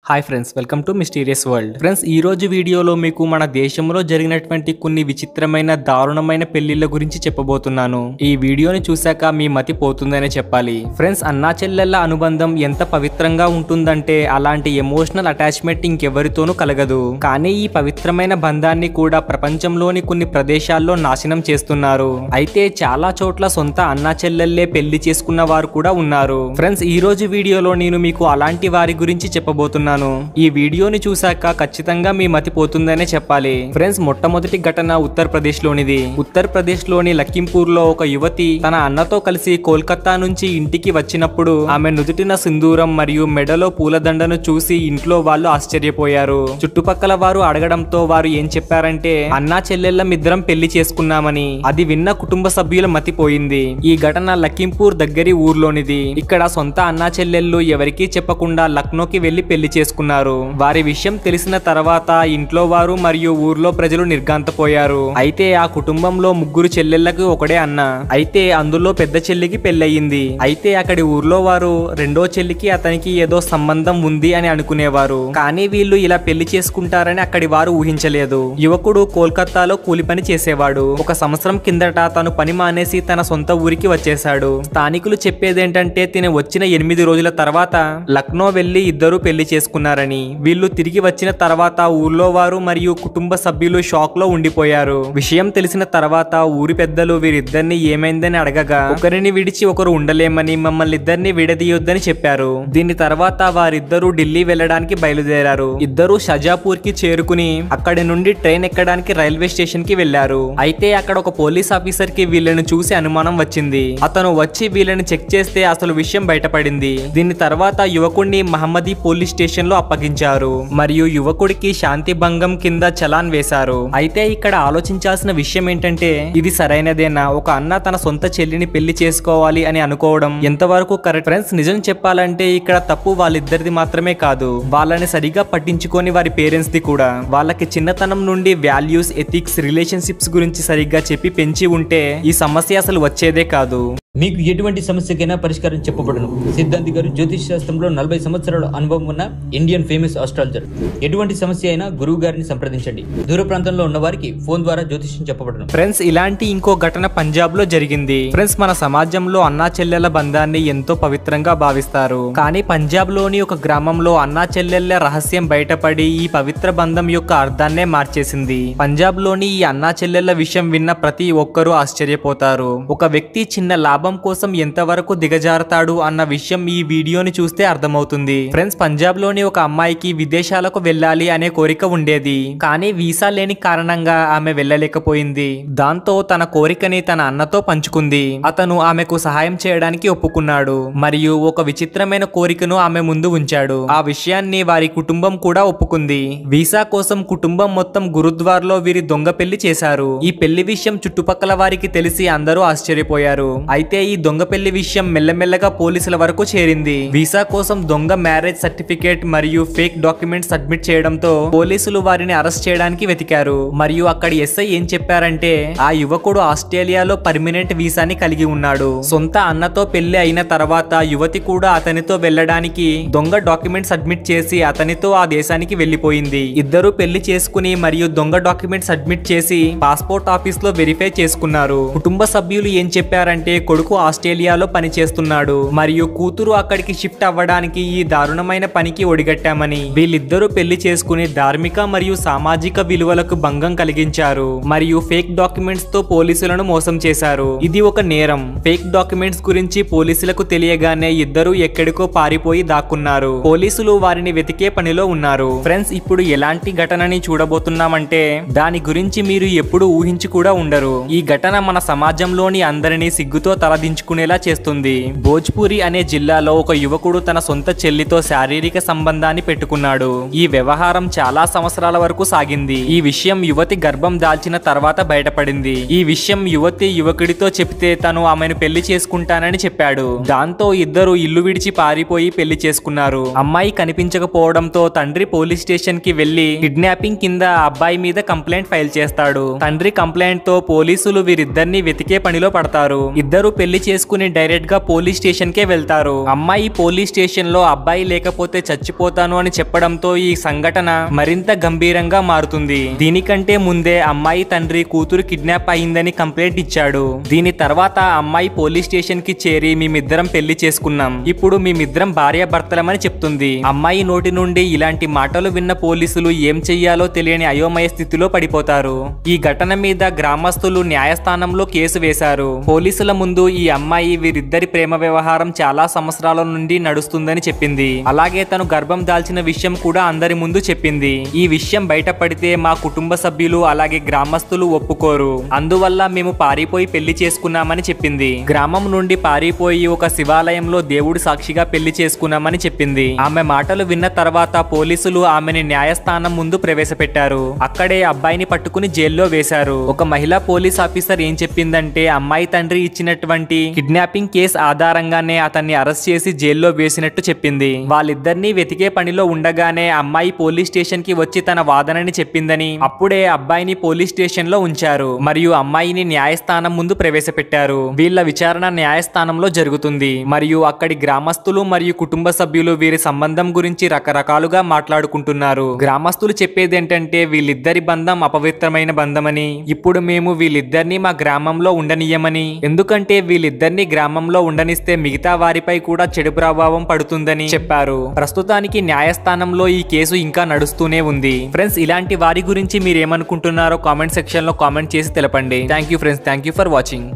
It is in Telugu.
Hi friends, welcome to mysterious world. Friends, ఈ రోజు వీడియోలో మీకు మన దేశంలో జరిగినటువంటి కొన్ని విచిత్రమైన దారుణమైన పెళ్లిళ్ల గురించి చెప్పబోతున్నాను. ఈ వీడియోని చూశాక మీ మతి పోతుందనే చెప్పాలి. ఫ్రెండ్స్, అన్నా చెల్లెళ్ళ అనుబంధం ఎంత పవిత్రంగా ఉంటుందంటే అలాంటి ఎమోషనల్ అటాచ్మెంట్ ఇంకెవరితోనూ కలగదు. కానీ ఈ పవిత్రమైన బంధాన్ని కూడా ప్రపంచంలోని కొన్ని ప్రదేశాల్లో నాశనం చేస్తున్నారు. అయితే చాలా చోట్ల సొంత అన్నా చెల్లెళ్ళే పెళ్లి చేసుకున్న వారు కూడా ఉన్నారు. ఫ్రెండ్స్, ఈ రోజు వీడియోలో నేను మీకు అలాంటి వారి గురించి చెప్పబోతున్నాను. ఈ వీడియోని చూశాక ఖచ్చితంగా మీ మతి పోతుందనే చెప్పాలి. ఫ్రెండ్స్, మొట్టమొదటి ఘటన ఉత్తరప్రదేశ్ లోనిది. ఉత్తరప్రదేశ్ లోని లఖింపూర్ లో ఒక యువతి తన అన్నతో కలిసి కోల్కతా నుంచి ఇంటికి వచ్చినప్పుడు ఆమె నుదుటిన సింధూరం మరియు మెడలో పూలదండను చూసి ఇంట్లో వాళ్ళు ఆశ్చర్యపోయారు. చుట్టుపక్కల వారు అడగడంతో వారు ఏం చెప్పారంటే అన్నా చెల్లెళ్ళమిద్దరం పెళ్లి చేసుకున్నామని. అది విన్న కుటుంబ సభ్యుల మతిపోయింది. ఈ ఘటన లఖింపూర్ దగ్గరి ఊర్లోనిది. ఇక్కడ సొంత అన్నా చెల్లెళ్ళు ఎవరికీ చెప్పకుండా లక్నోకి వెళ్లి పెళ్లి చేసుకున్నారు. వారి విషయం తెలిసిన తర్వాత ఇంట్లో వారు మరియు ఊర్లో ప్రజలు నిర్ఘాంతపోయారు. అయితే ఆ కుటుంబంలో ముగ్గురు చెల్లెళ్లకు ఒకడే అన్న. అయితే అందులో పెద్ద చెల్లికి పెళ్లయింది. అయితే అక్కడి ఊర్లో వారు రెండో చెల్లికి అతనికి ఏదో సంబంధం ఉంది అని అనుకునేవారు. కానీ వీళ్ళు ఇలా పెళ్లి చేసుకుంటారని అక్కడి వారు ఊహించలేదు. యువకుడు కోల్కతాలో కూలి పని చేసేవాడు. ఒక సంవత్సరం కిందట తను పని మానేసి తన సొంత ఊరికి వచ్చేశాడు. స్థానికులు చెప్పేదేంటంటే తిని వచ్చిన 8 రోజుల తర్వాత లక్నో వెళ్లి ఇద్దరు పెళ్లి చేసుకున్నారని. వీళ్ళు తిరిగి వచ్చిన తర్వాత ఊర్లో వారు మరియు కుటుంబ సభ్యులు షాక్ లో ఉండిపోయారు. విషయం తెలిసిన తర్వాత ఊరి పెద్దలు వీరిద్దరిని ఏమైందని అడగగా ఒకరిని విడిచి ఒకరు ఉండలేమని, మమ్మల్ని ఇద్దరిని విడదీయొద్దని చెప్పారు. దీని తర్వాత వారిద్దరూ ఢిల్లీ వెళ్లడానికి బయలుదేరారు. ఇద్దరు షజాపూర్ కి చేరుకుని అక్కడి నుండి ట్రైన్ ఎక్కడానికి రైల్వే స్టేషన్ కి వెళ్లారు. అయితే అక్కడ ఒక పోలీస్ ఆఫీసర్ కి వీళ్ళని చూసి అనుమానం వచ్చింది. అతను వచ్చి వీళ్ళని చెక్ చేస్తే అసలు విషయం బయటపడింది. దీని తర్వాత యువకుడిని మహమ్మదీ పోలీస్ స్టేషన్ లో అప్పగించారు మరియు యువకుడికి శాంతి భంగం కింద చలాన్ వేశారు. అయితే ఇక్కడ ఆలోచించాల్సిన విషయం ఏంటంటే ఇది సరైనదేనా? ఒక అన్న తన సొంత చెల్లిని పెళ్లి చేసుకోవాలి అని అనుకోవడం ఎంతవరకు కరెక్ట్? ఫ్రెండ్స్, నిజం చెప్పాలంటే ఇక్కడ తప్పు వాళ్ళిద్దరిది మాత్రమే కాదు, వాళ్ళని సరిగా పట్టించుకొని వారి పేరెంట్స్ ది కూడా. వాళ్ళకి చిన్నతనం నుండి వాల్యూస్, ఎథిక్స్, రిలేషన్షిప్స్ గురించి సరిగ్గా చెప్పి పెంచి ఉంటే ఈ సమస్య అసలు వచ్చేదే కాదు. మీకు ఎటువంటి సమస్యకైనా పరిష్కారం చెప్పబడును. సిద్ధాంతి గారు జ్యోతిష్ శాస్త్రంలో 40 సంవత్సరాల అనుభవం ఉన్న ఇండియన్ ఫేమస్ ఆస్ట్రాలజర్. ఎటువంటి సమస్య అయినా గురువు గారిని సంప్రదించండి. దూర ప్రాంతంలో ఉన్న వారికి ఫోన్ ద్వారా జ్యోతిష్యం చెప్పబడును. ఫ్రెండ్స్, ఇలాంటి ఇంకో ఘటన పంజాబ్ లో జరిగింది. ఫ్రెండ్స్, మన సమాజంలో అన్నా చెల్లెల బంధాన్ని ఎంతో పవిత్రంగా భావిస్తారు. కానీ పంజాబ్ లోని ఒక గ్రామంలో అన్నా చెల్లెళ్ళ రహస్యం బయటపడి ఈ పవిత్ర బంధం యొక్క అర్థాన్నే మార్చేసింది. పంజాబ్ లోని ఈ అన్నా చెల్లెళ్ళ విషయం విన్న ప్రతి ఒక్కరూ ఆశ్చర్యపోతారు. ఒక వ్యక్తి చిన్న లాభం కోసం ఎంతవరకు దిగజారుతాడు అన్న విషయం ఈ వీడియోని చూస్తే అర్థమవుతుంది. ఫ్రెండ్స్, పంజాబ్ లోని ఒక అమ్మాయికి విదేశాలకు వెళ్ళాలి అనే కోరిక ఉండేది. కానీ వీసా లేని కారణంగా ఆమె వెళ్ళలేకపోయింది. దాంతో తన కోరికని తన అన్నతో పంచుకుంది. అతను ఆమెకు సహాయం చేయడానికి ఒప్పుకున్నాడు మరియు ఒక విచిత్రమైన కోరికను ఆమె ముందు ఉంచాడు. ఆ విషయాన్ని వారి కుటుంబం కూడా ఒప్పుకుంది. వీసా కోసం కుటుంబం మొత్తం గురుద్వార్లో వీరి దొంగ పెళ్లి చేశారు. ఈ పెళ్లి విషయం చుట్టుపక్కల వారికి తెలిసి అందరూ ఆశ్చర్యపోయారు. అయితే ఈ దొంగ పెళ్లి విషయం మెల్లమెల్లగా పోలీసుల వరకు చేరింది. వీసా కోసం దొంగ మ్యారేజ్ సర్టిఫికేట్ మరియు ఫేక్ డాక్యుమెంట్ సబ్మిట్ చేయడంతో పోలీసులు వారిని అరెస్ట్ చేయడానికి వెతికారు. మరియు అక్కడి ఎస్ఐ ఏం చెప్పారంటే ఆ యువకుడు ఆస్ట్రేలియాలో పర్మనెంట్ వీసాని కలిగి ఉన్నాడు. సొంత అన్నతో పెళ్లి అయిన తర్వాత యువతి కూడా అతనితో వెళ్లడానికి దొంగ డాక్యుమెంట్ సబ్మిట్ చేసి అతనితో ఆ దేశానికి వెళ్లిపోయింది. ఇద్దరు పెళ్లి చేసుకుని మరియు దొంగ డాక్యుమెంట్ సబ్మిట్ చేసి పాస్పోర్ట్ ఆఫీస్ లో వెరిఫై చేసుకున్నారు. కుటుంబ సభ్యులు ఏం చెప్పారంటే కొడుకు ఆస్ట్రేలియాలో పని చేస్తున్నాడు మరియు కూతురు అక్కడికి షిఫ్ట్ అవ్వడానికి ఈ దారుణమైన పనికి ఒడిగట్టామని. వీళ్ళిద్దరూ పెళ్లి చేసుకుని ధార్మిక మరియు సామాజిక విలువలకు భంగం కలిగించారు మరియు ఫేక్ డాక్యుమెంట్స్ తో పోలీసులను మోసం చేశారు. ఇది ఒక నేరం. ఫేక్ డాక్యుమెంట్స్ గురించి పోలీసులకు తెలియగానే ఇద్దరు ఎక్కడికో పారిపోయి దాక్కున్నారు. పోలీసులు వారిని వెతికే పనిలో ఉన్నారు. ఫ్రెండ్స్, ఇప్పుడు ఎలాంటి ఘటనని చూడబోతున్నామంటే దాని గురించి మీరు ఎప్పుడు ఊహించి కూడా ఉండరు. ఈ ఘటన మన సమాజంలోని అందరినీ సిగ్గుతో తలదించుకునేలా చేస్తుంది. భోజ్పురి అనే జిల్లాలో ఒక యువకుడు తన సొంత చెల్లితో శారీరక సంబంధాన్ని పెట్టుకున్నాడు. ఈ వ్యవహారం చాలా సంవత్సరాల వరకు సాగింది. ఈ విషయం యువతి గర్భం దాల్చిన తర్వాత బయటపడింది. ఈ విషయం యువతి యువకుడితో చెప్తే తను ఆమెను పెళ్లి చేసుకుంటానని చెప్పాడు. దాంతో ఇద్దరు ఇల్లు విడిచి పారిపోయి పెళ్లి చేసుకున్నారు. అమ్మాయి కనిపించకపోవడంతో తండ్రి పోలీస్ స్టేషన్ కి వెళ్లి కిడ్నాపింగ్ కింద అబ్బాయి మీద కంప్లైంట్ ఫైల్ చేస్తాడు. తండ్రి కంప్లైంట్ తో పోలీసులు వీరిద్దరిని వెతికే పనిలో పడతారు. ఇద్దరు పెళ్లి చేసుకుని డైరెక్ట్ గా పోలీస్ స్టేషన్ కే వెళ్తారు. అమ్మాయి పోలీస్ స్టేషన్ లో అబ్బాయి లేకపోతే చచ్చిపోతాను అని చెప్పడంతో ఈ సంఘటన మరింత గంభీరంగా మారుతుంది. దీనికంటే ముందే అమ్మాయి తండ్రి కూతురు కిడ్నాప్ అయిందని కంప్లైంట్ ఇచ్చాడు. దీని తర్వాత అమ్మాయి పోలీస్ స్టేషన్ కి చేరి మేమిద్దరం పెళ్లి చేసుకున్నాం, ఇప్పుడు మేమిద్దరం భార్యాభర్తలమని చెప్తుంది. అమ్మాయి నోటి నుండి ఇలాంటి మాటలు విన్న పోలీసులు ఏం చెయ్యాలో తెలియని అయోమయ స్థితిలో పడిపోతారు. ఈ ఘటన మీద గ్రామస్తులు న్యాయస్థానంలో కేసు వేశారు. పోలీసుల ముందు ఈ అమ్మాయి వీరిద్దరి ప్రేమ వ్యవహారం చాలా సంవత్సరాల నుండి నడుస్తుందని చెప్పింది. అలాగే తను గర్భం దాల్చిన విషయం కూడా అందరి ముందు చెప్పింది. ఈ విషయం బయటపడితే మా కుటుంబ సభ్యులు అలాగే గ్రామస్తులు ఒప్పుకోరు, అందువల్ల మేము పారిపోయి పెళ్లి చేసుకున్నామని చెప్పింది. గ్రామం నుండి పారిపోయి ఒక శివాలయంలో దేవుడు సాక్షిగా పెళ్లి చేసుకున్నామని చెప్పింది. ఆమె మాటలు విన్న తర్వాత పోలీసులు ఆమెని న్యాయస్థానం ముందు ప్రవేశపెట్టారు. అక్కడే అబ్బాయిని పట్టుకుని జైల్లో వేశారు. ఒక మహిళా పోలీస్ ఆఫీసర్ ఏం చెప్పిందంటే అమ్మాయి తండ్రి ఇచ్చినటువంటి కిడ్నాపింగ్ కేసు ఆధారంగానే అతన్ని అరెస్ట్ చేసి జైల్లో వేసినట్టు చెప్పింది. వాళ్ళిద్దరినీ వెతికే పనిలో ఉండగానే అమ్మాయి పోలీస్ స్టేషన్ కి వచ్చి తన వాదనని చెప్పిందని అప్పుడే అబ్బాయిని పోలీస్ స్టేషన్ లో ఉంచారు మరియు అమ్మాయిని న్యాయస్థానం ముందు ప్రవేశపెట్టారు. వీళ్ళ విచారణ న్యాయస్థానంలో జరుగుతుంది మరియు అక్కడి గ్రామస్తులు మరియు కుటుంబ సభ్యులు వీరి సంబంధం గురించి రకరకాలుగా మాట్లాడుకుంటున్నారు. గ్రామస్తులు చెప్పేది ఏంటంటే వీళ్ళిద్దరి బంధం అపవిత్రమైన బంధమని, ఇప్పుడు మేము వీళ్ళిద్దరిని మా గ్రామంలో ఉండనీయమని, ఎందుకంటే వీళ్ళిద్దరిని గ్రామంలో ఉండనిస్తే మిగతా వారిపై కూడా చెడు ప్రభావం పడుతుందని చెప్పారు. ప్రస్తుతానికి న్యాయస్థానంలో ఈ కేసు ఇంకా నడుస్తూనే ఉంది. ఫ్రెండ్స్, ఇలాంటి వారి గురించి మీరు ఏమనుకుంటున్నారో కామెంట్ సెక్షన్ లో కామెంట్ చేసి తెలపండి. Thank you friends, thank you for watching.